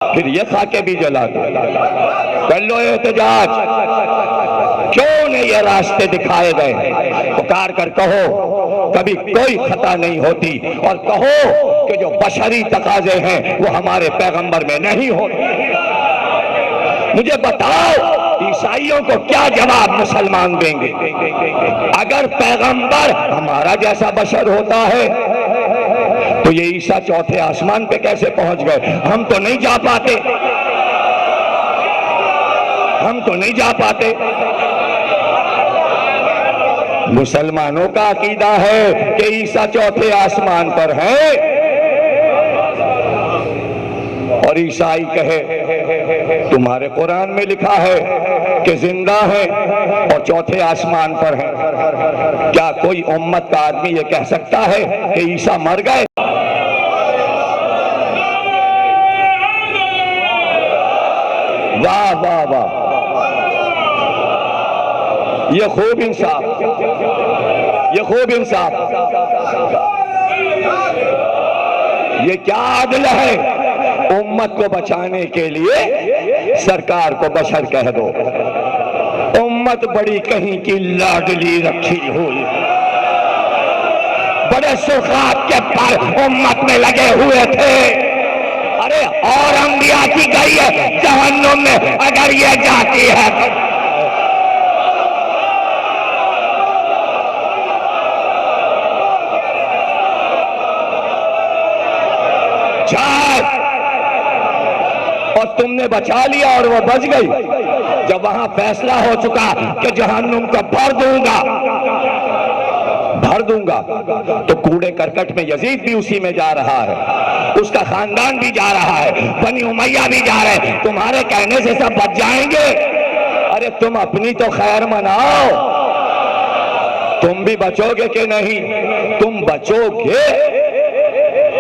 फिर ये खाके भी जला दो। कर लो एहतजाज, क्यों नहीं ये रास्ते दिखाए गए? पुकार कर कहो कभी कोई खता नहीं होती, और कहो कि जो बशरी तकाजे हैं वो हमारे पैगंबर में नहीं होते। मुझे बताओ ईसाइयों को क्या जवाब मुसलमान देंगे? अगर पैगंबर हमारा जैसा बशर होता है तो ये ईसा चौथे आसमान पे कैसे पहुंच गए? हम तो नहीं जा पाते, हम तो नहीं जा पाते। मुसलमानों का अकीदा है कि ईसा चौथे आसमान पर है, और ईसाई कहे तुम्हारे कुरान में लिखा है कि जिंदा है और चौथे आसमान पर है। क्या कोई उम्मत का आदमी ये कह सकता है कि ईसा मर गए? वाह वाह वाह, ये खूब इंसाफ, ये खूब इंसाफ, ये क्या आदल है? उम्मत को बचाने के लिए सरकार को बशर कह दो। उम्मत बड़ी कहीं की लाडली रखी हुई, बड़े सुखात के पर उम्मत में लगे हुए थे। अरे और अंबिया की गई है जहन्नुम में, अगर ये जाती है तो और तुमने बचा लिया और वो बच गई। जब वहां फैसला हो चुका कि जहन्नुम को भर दूंगा, भर दूंगा, तो कूड़े करकट में यजीद भी उसी में जा रहा है, उसका खानदान भी जा रहा है, बनी उमैया भी जा रहे हैं। तुम्हारे कहने से सब बच जाएंगे? अरे तुम अपनी तो खैर मनाओ, तुम भी बचोगे कि नहीं? तुम बचोगे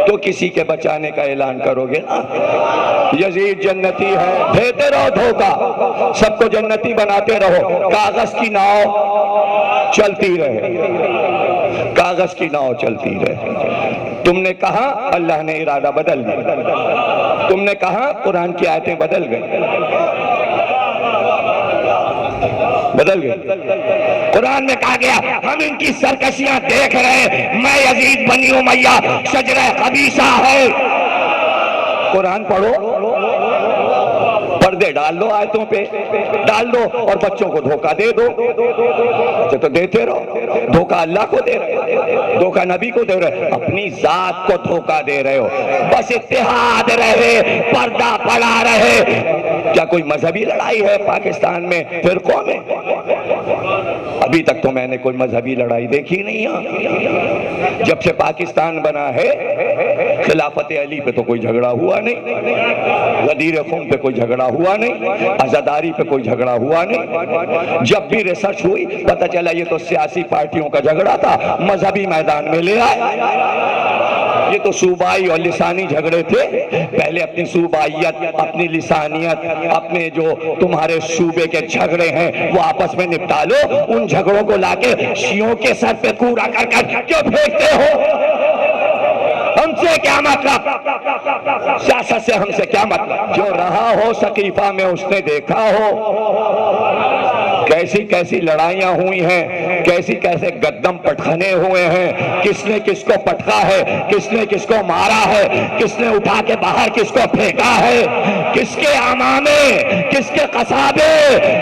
तो किसी के बचाने का ऐलान करोगे ना। यजीद जन्नती है, देते रहो धोखा, सबको जन्नती बनाते रहो, कागज की नाव चलती रहे, कागज की नाव चलती रहे। तुमने कहा अल्लाह ने इरादा बदल दिया, तुमने कहा कुरान की आयतें बदल गई, बदल गई। कुरान में कहा गया हम इनकी सरकशियां देख रहे, मैं यजीद बनी उमैया शजरा खबीसा है। कुरान पढ़ो, पर्दे डाल दो, आयतों पे डाल दो और बच्चों को धोखा दे दो। तो देते रहो, धोखा अल्लाह को दे रहे हो, धोखा नबी को दे रहे हो, अपनी जात को धोखा दे रहे हो। बस इत्तेहाद रहे, पर्दा पड़ा रहे। क्या कोई मजहबी लड़ाई है पाकिस्तान में फिरकों में? अभी तक तो मैंने कोई मजहबी लड़ाई देखी नहीं है। जब से पाकिस्तान बना है खिलाफत अली पे तो कोई झगड़ा हुआ नहीं, गदीर खून पे कोई झगड़ा हुआ नहीं, आजादारी पे कोई झगड़ा हुआ नहीं। जब भी रिसर्च हुई पता चला ये तो सियासी पार्टियों का झगड़ा था, मजहबी मैदान में ले आए। ये तो सूबाई और लिसानी झगड़े थे। पहले अपनी सूबाइयत, अपनी लिसानियत, अपने जो तुम्हारे सूबे के झगड़े हैं वो आपस में निपटा लो। उन झगड़ों को लाके शियों के सर पे कूड़ा कर कर क्यों फेंकते हो? हमसे क्या मतलब? सियासत से हमसे क्या मतलब? जो रहा हो सकीफा में उसने देखा हो कैसी कैसी लड़ाइयां हुई हैं, कैसी कैसे गद्दम पटखने हुए हैं, किसने किसको पटका है, किसने किसको मारा है, किसने उठा के बाहर किसको फेंका है, किसके अमामे, किसके कसाबे,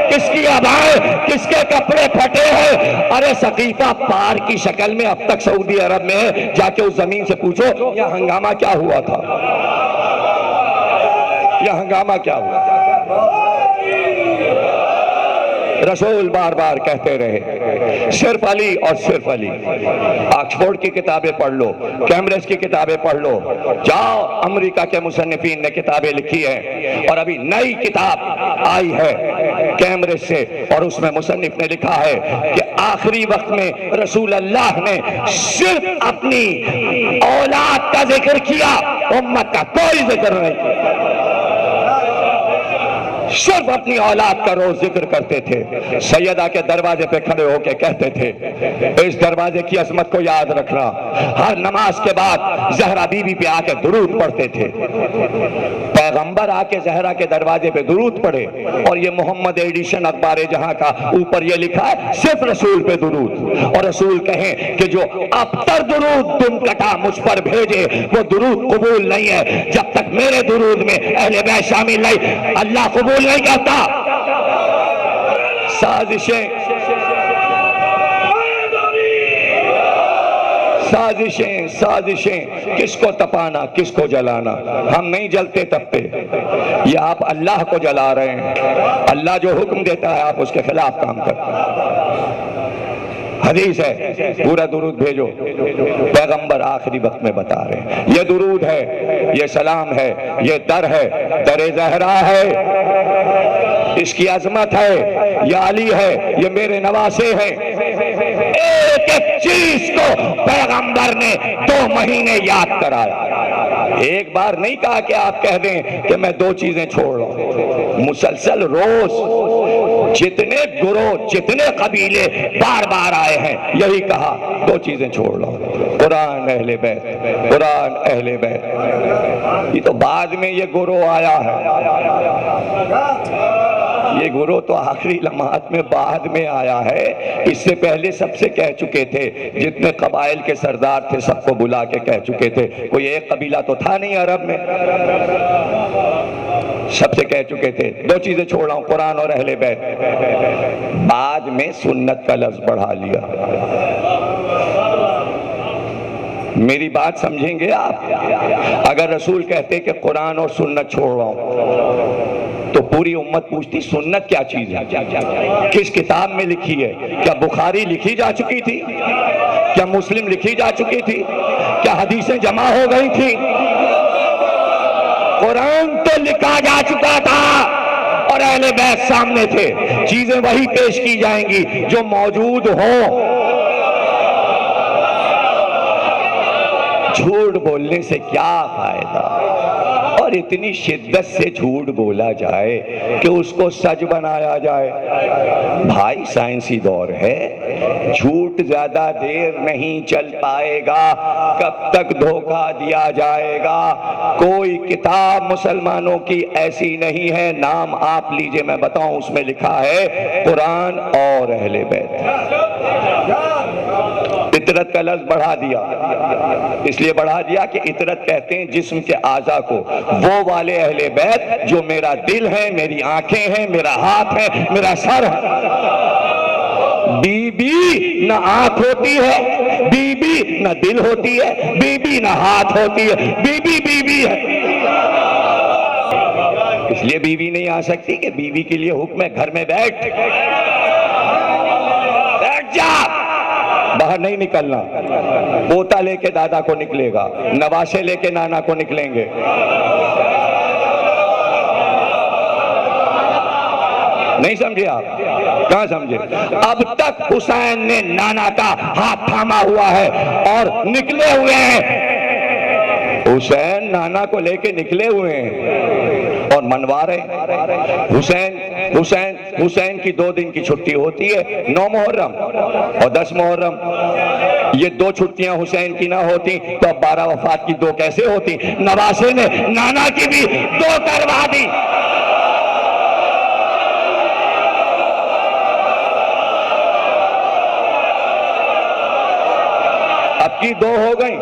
किसकी अबाएं, किसके कपड़े फटे हैं। अरे सकीफा पार की शक्ल में अब तक सऊदी अरब में है, जाके उस जमीन से पूछो यह हंगामा क्या हुआ था, यह हंगामा क्या हुआ था। रसूल बार बार कहते रहे सिर्फ अली और सिर्फ अली। ऑक्सफोर्ड की किताबें पढ़ लो, कैम्ब्रिज की किताबें पढ़ लो, जाओ अमेरिका के मुसन्निफीन ने किताबें लिखी हैं, और अभी नई किताब आई है कैम्ब्रिज से, और उसमें मुसन्निफ ने लिखा है कि आखिरी वक्त में रसूल अल्लाह ने सिर्फ अपनी औलाद का जिक्र किया, उम्मत का कोई जिक्र नहीं किया। सिर्फ अपनी औलाद का रोज जिक्र करते थे। सैयदा के दरवाजे पे खड़े होकर कहते थे इस दरवाजे की अजमत को याद रखना। हर नमाज के बाद जहरा बीबी पे आके दुरूद पढ़ते थे। पैगंबर आके जहरा के दरवाजे पे दुरूद पढ़े और ये मोहम्मद एडिशन अखबार जहां का ऊपर ये लिखा है सिर्फ रसूल पे दुरूद। और रसूल कहें कि जो अबतर दुरूद तुम कटा मुझ पर भेजे वो दुरूद कबूल नहीं है जब तक मेरे दुरूद में अहले बैत शामिल नहीं, अल्लाह कबूल नहीं करता। साजिशें किसको तपाना किसको जलाना। हम नहीं जलते तपते, ये आप अल्लाह को जला रहे हैं। अल्लाह जो हुक्म देता है आप उसके खिलाफ काम करते हैं। हदीस है पूरा दुरूद भेजो। पैगंबर आखिरी वक्त में बता रहे हैं ये दुरूद है, ये सलाम है, ये दर है, दरे ज़हरा है, इसकी अजमत है, ये अली है, ये मेरे नवासे हैं। एक एक चीज को पैगंबर ने 2 महीने याद कराया। एक बार नहीं कहा कि आप कह दें कि मैं 2 चीजें छोड़ रहा हूं। मुसलसल रोज जितने गुरु जितने कबीले बार बार आए हैं यही कहा 2 चीजें छोड़ रहा हूं, कुरान अहले बैत, कुरान अहले बैत। ये तो बाद में ये गुरु आया है, ये गुरु तो आखिरी लम्हात में बाद में आया है। इससे पहले सबसे कह चुके थे, जितने कबाइल के सरदार थे सबको बुला के कह चुके थे। कोई एक कबीला तो था नहीं अरब में, सबसे कह चुके थे 2 चीजें छोड़ रहा हूं, कुरान और अहले बैत। बाद में सुन्नत का लफ्ज बढ़ा लिया। मेरी बात समझेंगे आप? अगर रसूल कहते कि कुरान और सुन्नत छोड़ रहा हूं तो पूरी उम्मत पूछती सुन्नत क्या चीज है, किस किताब में लिखी है? क्या बुखारी लिखी जा चुकी थी? क्या मुस्लिम लिखी जा चुकी थी? क्या हदीसें जमा हो गई थी? कुरान तो लिखा जा चुका था और अहले बैत सामने थे। चीजें वही पेश की जाएंगी जो मौजूद हो। झूठ बोलने से क्या फायदा, और इतनी शिद्दत से झूठ बोला जाए कि उसको सच बनाया जाए। भाई साइंसी दौर है, झूठ ज्यादा देर नहीं चल पाएगा। कब तक धोखा दिया जाएगा? कोई किताब मुसलमानों की ऐसी नहीं है, नाम आप लीजिए मैं बताऊं, उसमें लिखा है कुरान और अहले बैत। इतरत का लफ्ज बढ़ा दिया, इसलिए बढ़ा दिया कि इतरत कहते हैं जिस्म के आज़ा को। वो वाले अहले बैत जो मेरा दिल है, मेरी आंखें हैं, मेरा हाथ है, मेरा सर है। बीबी न आंख होती है, बीबी न दिल होती है, बीबी न हाथ होती है, बीबी बीबी है। इसलिए बीवी नहीं आ सकती कि बीवी के लिए हुक्म है घर में बैठ जा, बाहर नहीं निकलना। पोता लेके दादा को निकलेगा, नवासे लेके नाना को निकलेंगे। नहीं समझे आप? कहां समझे? अब तक हुसैन ने नाना का हाथ थामा हुआ है और निकले हुए हैं। हुसैन नाना को लेके निकले हुए हैं और मनवा रहे। हुसैन की 2 दिन की छुट्टी होती है, 9 मुहर्रम और 10 मुहर्रम। ये 2 छुट्टियां हुसैन की ना होती तो अब 12 वफात की 2 कैसे होती? नवासे ने नाना की भी 2 करवा दी। अब की 2 हो गई।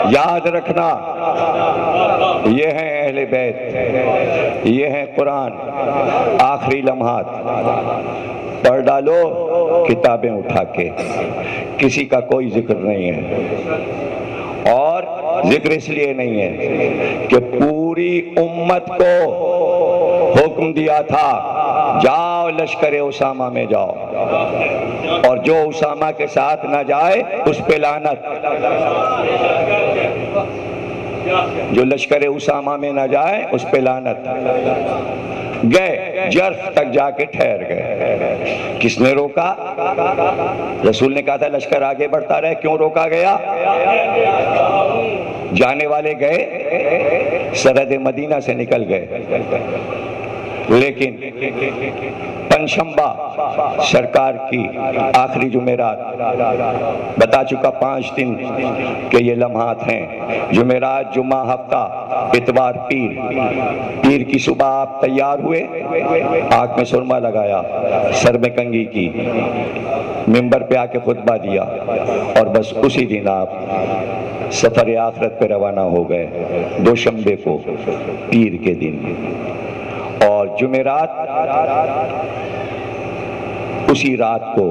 याद रखना, ये है अहले बैत, ये है कुरान। आखिरी लम्हात पढ़ डालो किताबें उठा के, किसी का कोई जिक्र नहीं है। और जिक्र इसलिए नहीं है कि पूरी उम्मत को हुक्म दिया था जाओ लश्कर उसामा में जाओ, और जो उसामा के साथ ना जाए उस पे लानत। जो लश्कर उसामा में ना जाए उस पे लानत। गए जर्फ तक जाके ठहर गए। किसने रोका? रसूल ने कहा था लश्कर आगे बढ़ता रहे, क्यों रोका गया? जाने वाले गए, सरहद मदीना से निकल गए, लेकिन पंशंबा सरकार की आखिरी जुमेरात, बता चुका 5 दिन के ये लम्हात हैं। जुमेरात, जुम्मा, हफ्ता, इतवार, पीर की सुबह आप तैयार हुए, आंख में सुरमा लगाया, सर में कंघी की, मिंबर पे आके खुतबा दिया और बस उसी दिन आप सफर आखिरत पे रवाना हो गए, दोशंबे को, पीर के दिन। और जुमेरात उसी रात को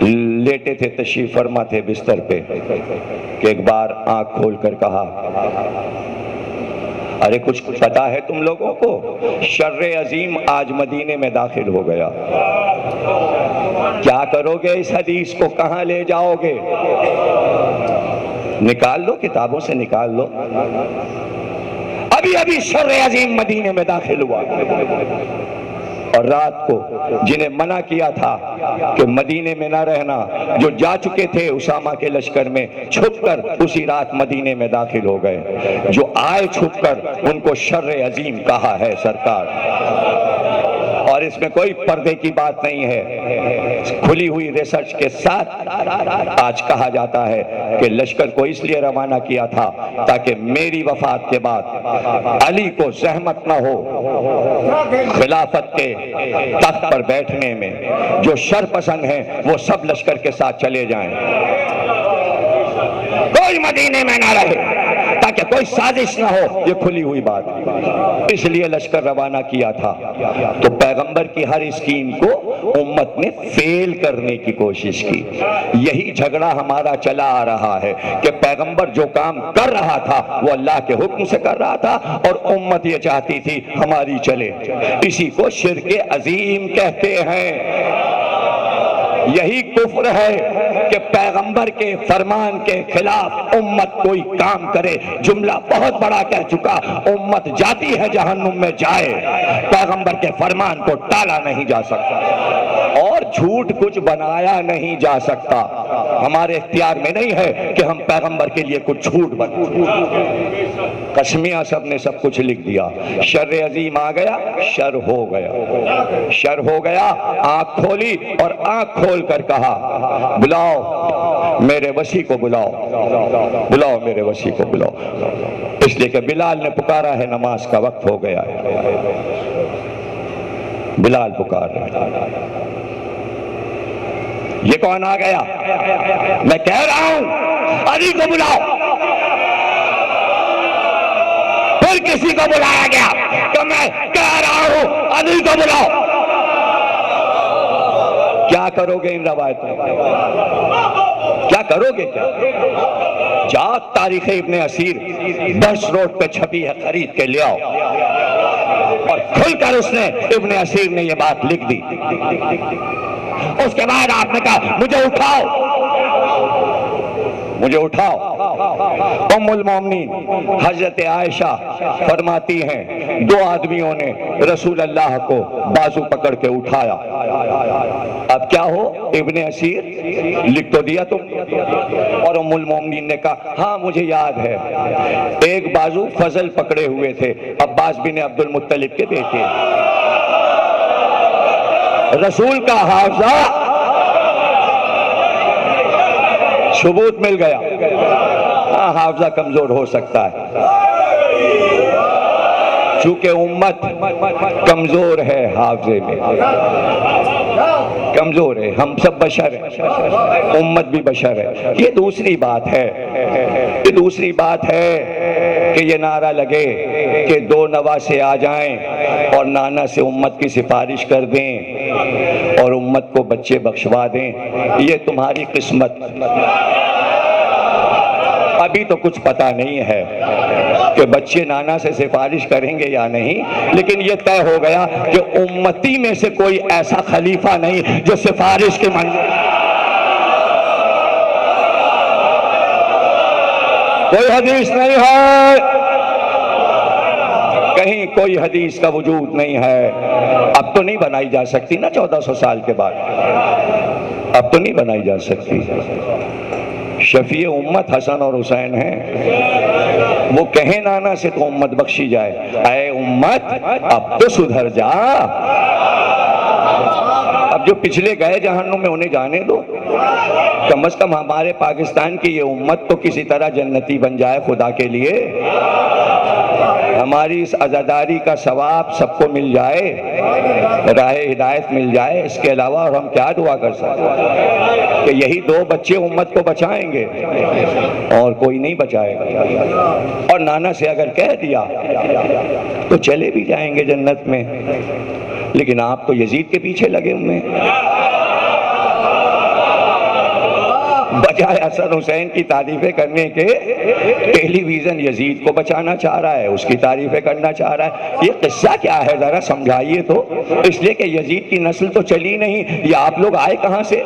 लेटे थे, तशरीफ फरमा थे बिस्तर पे कि एक बार आंख खोलकर कहा, अरे कुछ पता है तुम लोगों को? शर्रे अजीम आज मदीने में दाखिल हो गया। क्या करोगे इस हदीस को, कहां ले जाओगे? निकाल लो, किताबों से निकाल लो। अभी अभी शर्रे अजीम मदीने में दाखिल हुआ। और रात को जिन्हें मना किया था कि मदीने में ना रहना, जो जा चुके थे उसामा के लश्कर में, छुपकर उसी रात मदीने में दाखिल हो गए। जो आए छुपकर उनको शर्रे अजीम कहा है सरकार। और इसमें कोई पर्दे की बात नहीं है, खुली हुई रिसर्च के साथ आज कहा जाता है कि लश्कर को इसलिए रवाना किया था ताकि मेरी वफात के बाद अली को जहमत न हो खिलाफत के तख्त पर बैठने में। जो शर पसंद हैं वो सब लश्कर के साथ चले जाएं, कोई मदीने में ना रहे ताकि कोई साजिश ना हो। ये खुली हुई बात, इसलिए लश्कर रवाना किया था। तो पैगंबर की हर स्कीम को उम्मत ने फेल करने की कोशिश की। यही झगड़ा हमारा चला आ रहा है कि पैगंबर जो काम कर रहा था वो अल्लाह के हुक्म से कर रहा था और उम्मत ये चाहती थी हमारी चले। इसी को शिर्के अजीम कहते हैं। यही कुफ्र है कि पैगंबर के फरमान के खिलाफ उम्मत कोई काम करे। जुमला बहुत बड़ा कह चुका, उम्मत जाती है जहन्नुम में जाए, पैगंबर के फरमान को टाला नहीं जा सकता और झूठ कुछ बनाया नहीं जा सकता। हमारे इख्तियार में नहीं है कि हम पैगंबर के लिए कुछ झूठ बनाएं। कश्मिया सब ने सब कुछ लिख दिया। शर्रे अजीम आ गया, शर हो गया, शर हो गया। आंख खोली और आंख खोल कर कहा, बुलाओ मेरे वसी को, बुलाओ बुलाओ मेरे वसी को बुलाओ। इसलिए कि बिलाल ने पुकारा है, नमाज का वक्त हो गया है। बिलाल पुकार रहे। ये कौन आ गया? मैं कह रहा हूं अली को बुलाओ। फिर किसी को बुलाया गया तो मैं कह रहा हूं अली को बुलाओ। क्या करोगे इन रवायतों? क्या करोगे? क्या जाओ तारीख इब्ने असीर 10 रोड पे छपी है, खरीद के ले आओ। और खुलकर उसने इब्ने असीर ने ये बात लिख दी। उसके बाद आपने कहा मुझे उठाओ, मुझे उठाओ। उम्मुल मोमिनीन हजरत आयशा फरमाती हैं, 2 आदमियों ने रसूल अल्लाह को बाजू पकड़ के उठाया। अब क्या हो, इब्ने असीर लिख तो दिया तुम। और उम्मुल मोमिनीन ने कहा हाँ मुझे याद है, एक बाजू फजल पकड़े हुए थे, अब्बास बिन अब्दुल मुत्तलिब के बेटे। रसूल का हाफजा सबूत मिल गया। हाँ, हाफजा कमजोर हो सकता है, चूंकि उम्मत कमजोर है, हाफजे में कमजोर है। हम सब बशर हैं, उम्मत भी बशर है। ये दूसरी बात है, ये दूसरी बात है कि ये नारा लगे कि 2 नवासे आ जाएं और नाना से उम्मत की सिफारिश कर दें और उम्मत को बच्चे बख्शवा दें। ये तुम्हारी किस्मत। अभी तो कुछ पता नहीं है कि बच्चे नाना से सिफारिश करेंगे या नहीं, लेकिन ये तय हो गया कि उम्मती में से कोई ऐसा खलीफा नहीं जो सिफारिश के मन। कोई हदीस नहीं है, कहीं कोई हदीस का वजूद नहीं है। अब तो नहीं बनाई जा सकती ना 1400 साल के बाद, अब तो नहीं बनाई जा सकती। शफी उम्मत हसन और हुसैन हैं, वो कहे नाना से तो उम्मत बख्शी जाए, ऐ उम्मत अब तो सुधर जा। अब जो पिछले गए जहन्नुम में उन्हें जाने दो, कम से कम हमारे पाकिस्तान की ये उम्मत तो किसी तरह जन्नती बन जाए खुदा के लिए, हमारी इस अज़ादारी का सवाब सबको मिल जाए, राह हिदायत मिल जाए। इसके अलावा और हम क्या दुआ कर सकते हैं कि यही 2 बच्चे उम्मत को बचाएंगे और कोई नहीं बचाएगा। और नाना से अगर कह दिया तो चले भी जाएंगे जन्नत में, लेकिन आप तो यजीद के पीछे लगे हुए हैं। बजाय हसन हुसैन की तारीफें करने के टेलीविजन यजीद को बचाना चाह रहा है, उसकी तारीफें करना चाह रहा है। ये किस्सा क्या है जरा समझाइए तो। इसलिए कि यजीद की नस्ल तो चली नहीं, ये आप लोग आए कहां से?